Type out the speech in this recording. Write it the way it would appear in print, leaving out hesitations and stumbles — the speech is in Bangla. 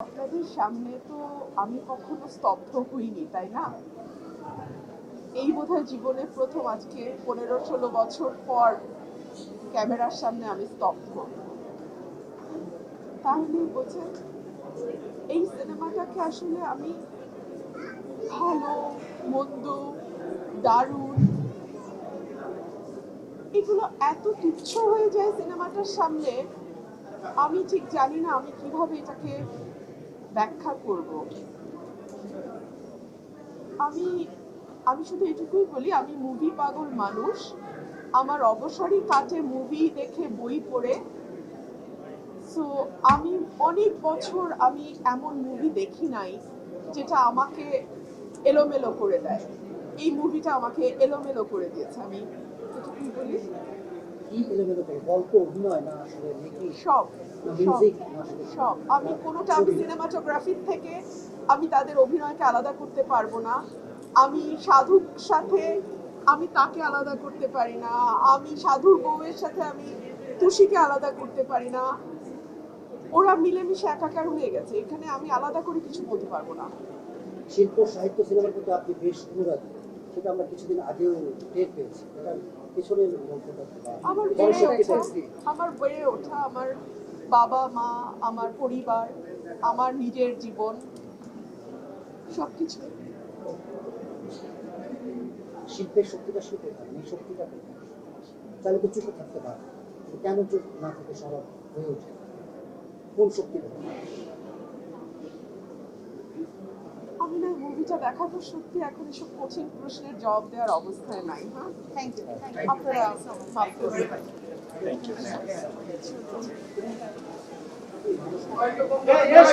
আপনাদের সামনে তো আমি কখনো স্তব্ধ হইনি, তাই না? এই বোধহয় জীবনে প্রথম আজকে 15-16 বছর পর ক্যামেরার সামনে আমি স্তব্ধ। তাহলেই বোঝেন এই সিনেমাটাকে আসলে আমি ভালো, মন্দ, দারুণ এগুলো এত তুচ্ছ হয়ে যায় সিনেমাটার সামনে, আমি ঠিক জানি না আমি কিভাবে এটাকে ব্যাখ্যা করব। আমি আমি শুধু এটুকুই বলি, আমি মুভি পাগল মানুষ। আমার অবসরই কাটে মুভি দেখে, বই পড়ে। সো আমি অনেক বছর আমি এমন মুভি দেখি নাই যেটা আমাকে এলোমেলো করে দেয়। এই মুভিটা আমাকে এলোমেলো করে দিয়েছে, আমি এটুকুই বলি। কি এলোমেলো করে? গল্প, অভিনয়, না আসলে নাকি সব মিউজিক, সব আমি কোনোটা, আমি সিনেমাটোগ্রাফির থেকে আমি তাদের অভিনয়কে আলাদা করতে পারবো না। আমি সাধুর সাথে আমি তাকে আলাদা করতে পারি না। আমি সাধুর বউয়ের সাথে আমি তুষিকে আলাদা করতে পারি না। ওরা মিলেমিশে একাকার হয়ে গেছে, এখানে আমি আলাদা করে কিছু বলতে পারবো না। শিল্প সাহিত্য সিনেমার প্রতি আপনি বেশ অনুরাগী, সেটা আমরা কিছুদিন আগেও টের পেয়েছি। এটার পিছনের গল্পটা আমার বেড়ে ওঠা, আমার বাবা মা, আমার পরিবার, আমার নিজের জীবন, সবকিছু। শিল্পের শক্তিটা সে কোথায়? এই শক্তিটা কোথায়? তাহলে তো চুপে থাকতে পারে, কেন চুপ না থেকে সরব হয়ে ওঠে? কোন শক্তি কোথায়? আমি না মুভিটা দেখার পর সত্যি এখন এসব কঠিন প্রশ্নের জবাব দেওয়ার অবস্থায় নাই। হ্যাঁ, থ্যাংক ইউ। আপনারা মাফ করবেন।